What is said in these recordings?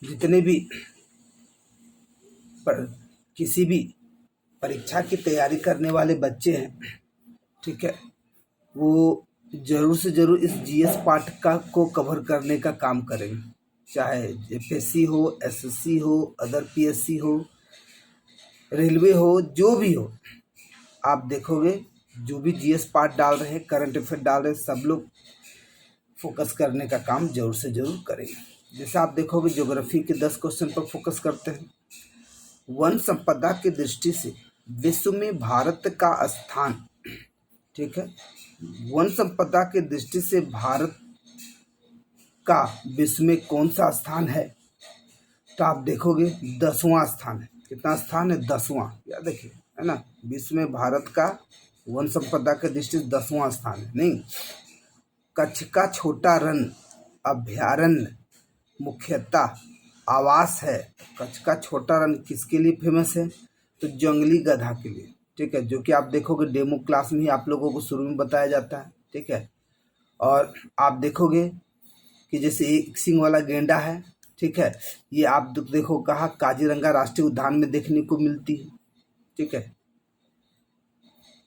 जितने भी पर किसी भी परीक्षा की तैयारी करने वाले बच्चे हैं, ठीक है, वो जरूर से जरूर इस जीएस पार्ट का को कवर करने का काम करेंगे। चाहे एफएससी हो, एसएससी हो, अदर पीएससी हो, रेलवे हो, जो भी हो, आप देखोगे जो भी जीएस पार्ट डाल रहे हैं, करंट अफेयर डाल रहे हैं, सब लोग फोकस करने का काम जरूर से जरूर करेंगे। जैसे आप देखोगे ज्योग्राफी के 10 क्वेश्चन पर फोकस करते हैं। वन संपदा की दृष्टि से विश्व में भारत का स्थान, ठीक है, वन संपदा की दृष्टि से भारत का विश्व में कौन सा स्थान है, तो आप देखोगे 10वां स्थान है। कितना स्थान है? 10वां। याद देखिए, है ना, विश्व में भारत का वन संपदा की दृष्टि से 10वां स्थान है। नहीं, कच्छ का छोटा रण अभयारण्य मुख्यतः आवास है। कच्छ का छोटा रण किसके लिए फेमस है? तो जंगली गधा के लिए, ठीक है, जो कि आप देखोगे डेमो क्लास में ही आप लोगों को शुरू में बताया जाता है, ठीक है। और आप देखोगे कि जैसे एक सींग वाला गेंडा है, ठीक है, ये आप देखो कहाँ काजीरंगा राष्ट्रीय उद्यान में देखने को मिलती है, ठीक है,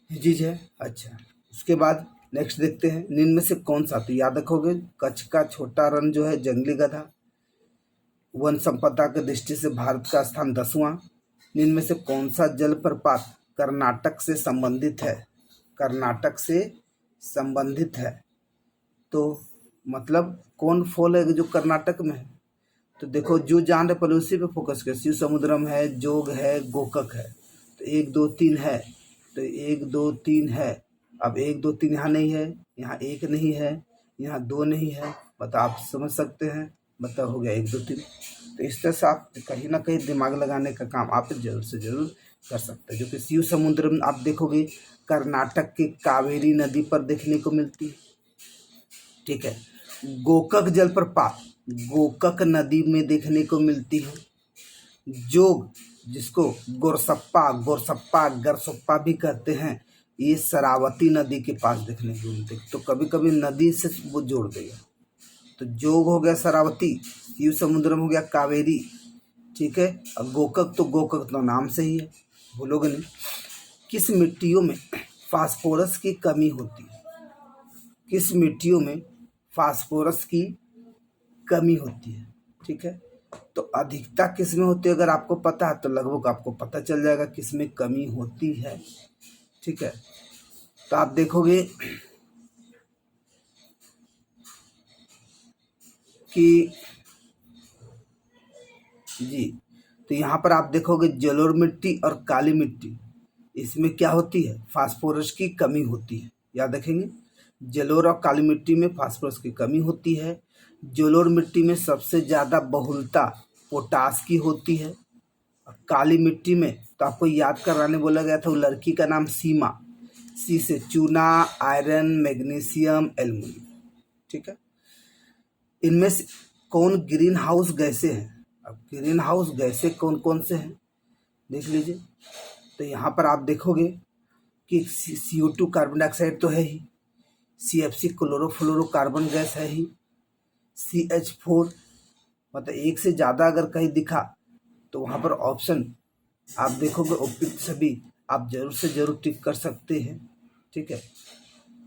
ये चीज है। अच्छा, उसके बाद नेक्स्ट देखते हैं, निम्न में से कौन सा, तो याद रखोगे कच्छ का छोटा रण जो है जंगली गधा, वन संपदा की दृष्टि से भारत का स्थान 10वां, निम्न में से कौन सा जलप्रपात कर्नाटक से संबंधित है? कर्नाटक से संबंधित है, तो मतलब कौन फॉल है जो कर्नाटक में है? तो देखो जो जान रहे पहले उसी पे फोकस कर। शिव समुद्रम है, जोग है, गोकक है, तो 1 2 3 है, तो 1 2 3 है। अब 1 2 3 यहाँ नहीं है, यहाँ 1 नहीं है, यहाँ 2 नहीं है, मतलब आप समझ सकते हैं, मतलब हो गया 1 2 3। तो इस तरह से आप कहीं ना कहीं दिमाग लगाने का काम आप जरूर से जरूर कर सकते हैं। जो कि शिव समुद्रम आप देखोगे कर्नाटक की कावेरी नदी पर देखने को मिलती है, ठीक है। गोकक जलप्रपात गोकक नदी में देखने को मिलती है। जोग, जिसको गोरसप्पा गोरसप्पा गरसप्पा भी कहते हैं, ये शरावती नदी के पास देखने को मिलते हैं। तो कभी कभी नदी से वो जोड़ देगा, तो जोग हो गया शरावती, शिव समुद्रम हो गया कावेरी, ठीक है। और गोकक तो नाम से ही है, भूलोगे नहीं। किस मिट्टियों में फास्फोरस की कमी होती है? किस मिट्टियों में फास्फोरस की कमी होती है, ठीक है। तो अधिकता किस में होती है? अगर आपको पता है तो लगभग आपको पता चल जाएगा किस में कमी होती है, ठीक है। तो आप देखोगे कि जी, तो यहाँ पर आप देखोगे जलोढ़ मिट्टी और काली मिट्टी, इसमें क्या होती है? फास्फोरस की कमी होती है। याद रखेंगे, जलोढ़ और काली मिट्टी में फास्फोरस की कमी होती है। जलोढ़ मिट्टी में सबसे ज़्यादा बहुलता पोटास की होती है। काली मिट्टी में तो आपको याद कराने बोला गया था, वो लड़की का नाम सीमा, सी से चूना, आयरन, मैग्नीशियम, एल्युमिनियम, ठीक है। इनमें से कौन ग्रीन हाउस गैसें हैं? अब ग्रीन हाउस गैसें कौन कौन से हैं देख लीजिए। तो यहाँ पर आप देखोगे कि CO2 कार्बन डाइऑक्साइड तो है ही, CFC क्लोरोफ्लोरोकार्बन गैस है ही, CH4, मतलब एक से ज़्यादा अगर कहीं दिखा तो वहाँ पर ऑप्शन आप देखोगे उपयुक्त सभी आप जरूर से जरूर टिक कर सकते हैं, ठीक है,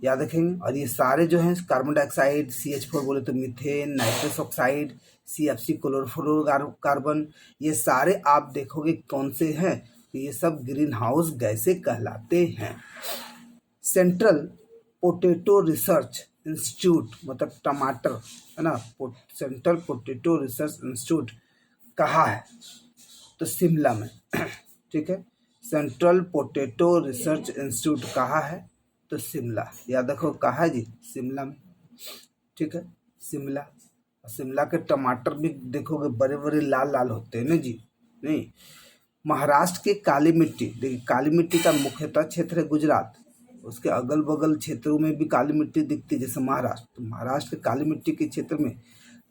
याद रखेंगे। और ये सारे जो हैं कार्बन डाइऑक्साइड, CH4 बोले तो methane, nitrous oxide, CFC chlorofluorocarbon, ये सारे आप देखोगे कौन से हैं, तो ये सब ग्रीन हाउस गैसें कहलाते हैं। सेंट्रल पोटैटो रिसर्च इंस्टीट्यूट, मतलब टमाटर, है ना, सेंट्रल पोटैटो रिसर्च इंस्टीट्यूट कहाँ है? तो शिमला में, ठीक है। सेंट्रल पोटैटो रिसर्च इंस्टीट्यूट कहाँ है? तो शिमला। याद रखो कहाँ है जी? शिमला में, ठीक है, शिमला। शिमला के टमाटर भी देखोगे बड़े बड़े लाल लाल होते हैं ना जी। नहीं, महाराष्ट्र की काली मिट्टी, देखिए काली मिट्टी का मुख्यतः क्षेत्र है गुजरात, उसके अगल बगल क्षेत्रों में भी काली मिट्टी दिखती है, जैसे महाराष्ट्र। तो महाराष्ट्र के काली मिट्टी के क्षेत्र में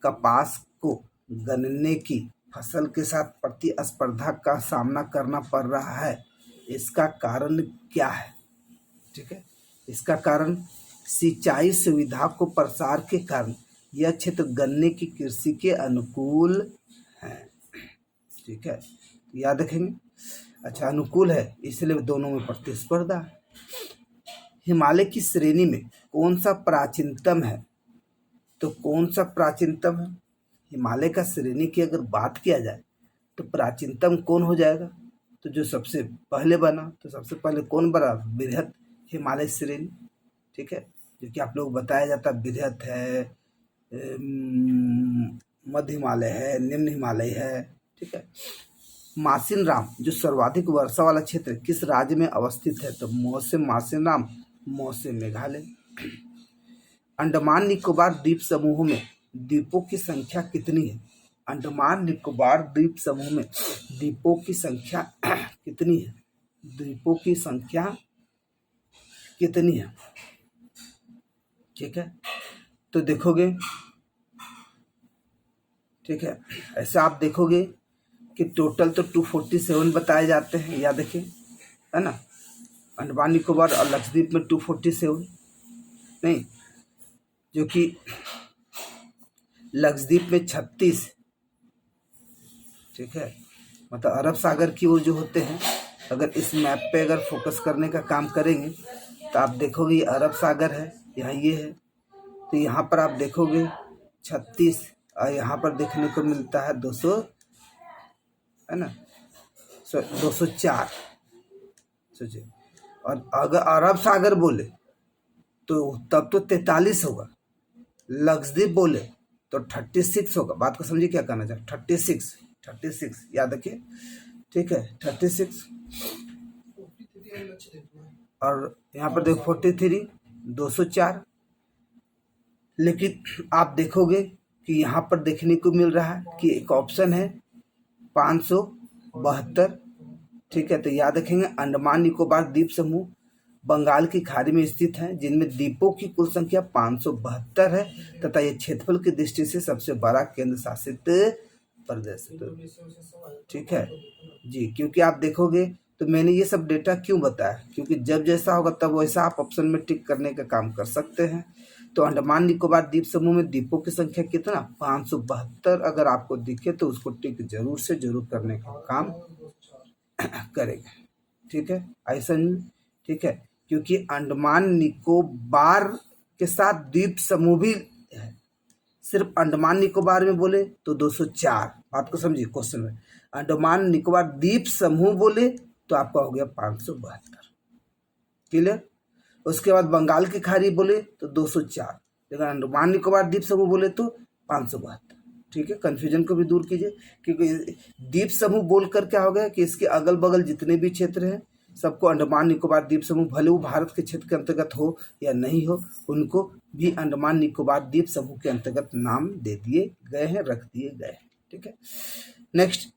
कपास को गन्ने की फसल के साथ प्रतिस्पर्धा का सामना करना पड़ रहा है। इसका कारण क्या है? ठीक है, इसका कारण सिंचाई सुविधा को प्रसार के कारण यह क्षेत्र गन्ने की कृषि के अनुकूल हैं। ठीक है, याद रखेंगे। अच्छा, अनुकूल है इसलिए दोनों में प्रतिस्पर्धा है। हिमालय की श्रेणी में कौन सा प्राचीनतम है? तो कौन सा प्राचीनतम है? हिमालय का श्रेणी की अगर बात किया जाए तो प्राचीनतम कौन हो जाएगा? तो जो सबसे पहले बना, तो सबसे पहले कौन बना? बृहद हिमालय श्रेणी। ठीक है, जो कि आप लोग बताया जाता बृहद है, मध्य हिमालय है, निम्न हिमालय है। ठीक है, मासिन राम जो सर्वाधिक वर्षा वाला क्षेत्र किस राज्य में अवस्थित है? तो मौसम मासिन राम, मौसम मेघालय। अंडमान निकोबार द्वीप समूह में द्वीपों की संख्या कितनी है? अंडमान निकोबार द्वीप समूह में द्वीपों की संख्या कितनी है? द्वीपों की संख्या कितनी है? ठीक है, तो देखोगे, ठीक है, ऐसे आप देखोगे कि टोटल तो 247 बताए जाते हैं, याद रखिए, है ना। अंडमान निकोबार और लक्षद्वीप में 247 नहीं, जो कि लक्षद्वीप में 36। ठीक है, मतलब अरब सागर की ओर जो होते हैं, अगर इस मैप पे अगर फोकस करने का काम करेंगे तो आप देखोगे ये अरब सागर है, यहाँ ये है, तो यहाँ पर आप देखोगे 36 और यहाँ पर देखने को मिलता है 200, है ना, 204। सोचिए, और अगर अरब सागर बोले तो तब तो 43 होगा, लक्षद्वीप बोले तो 36 होगा। बात को समझिए क्या कहना चाहे, 36 याद रखिए। ठीक है, 36 और यहाँ पर देखो 43, 204। लेकिन आप देखोगे कि यहाँ पर देखने को मिल रहा है कि एक ऑप्शन है 572। ठीक है, तो याद रखेंगे अंडमान निकोबार द्वीप समूह बंगाल की खाड़ी में स्थित है, जिनमें द्वीपों की कुल संख्या 572 है तथा ये क्षेत्रफल की दृष्टि से सबसे बड़ा केंद्र शासित प्रदेश है। ठीक है जी, क्योंकि आप देखोगे तो मैंने ये सब डेटा क्यों बताया, क्योंकि जब जैसा होगा तब वैसा आप ऑप्शन में टिक करने का काम कर सकते हैं। तो अंडमान निकोबार द्वीप समूह में द्वीपों की संख्या कितना? 572 अगर आपको दिखे तो उसको टिक जरूर से जरूर करने का काम करेगा। ठीक है, ऐसा नहीं, ठीक है, क्योंकि अंडमान निकोबार के साथ द्वीप समूह भी है। सिर्फ अंडमान निकोबार में बोले तो 204, बात को समझिए क्वेश्चन में। अंडमान निकोबार द्वीप समूह बोले तो आपका हो गया 572। क्लियर? उसके बाद बंगाल की खाड़ी बोले तो 204, लेकिन अंडमान निकोबार द्वीप समूह बोले तो 572। ठीक है, कंफ्यूजन को भी दूर कीजिए, क्योंकि द्वीप समूह बोलकर क्या हो गया कि इसके अगल बगल जितने भी क्षेत्र हैं सबको अंडमान निकोबार द्वीप समूह, भले वो भारत के क्षेत्र के अंतर्गत हो या नहीं हो, उनको भी अंडमान निकोबार द्वीप समूह के अंतर्गत नाम दे दिए गए हैं, रख दिए गए हैं। ठीक है, नेक्स्ट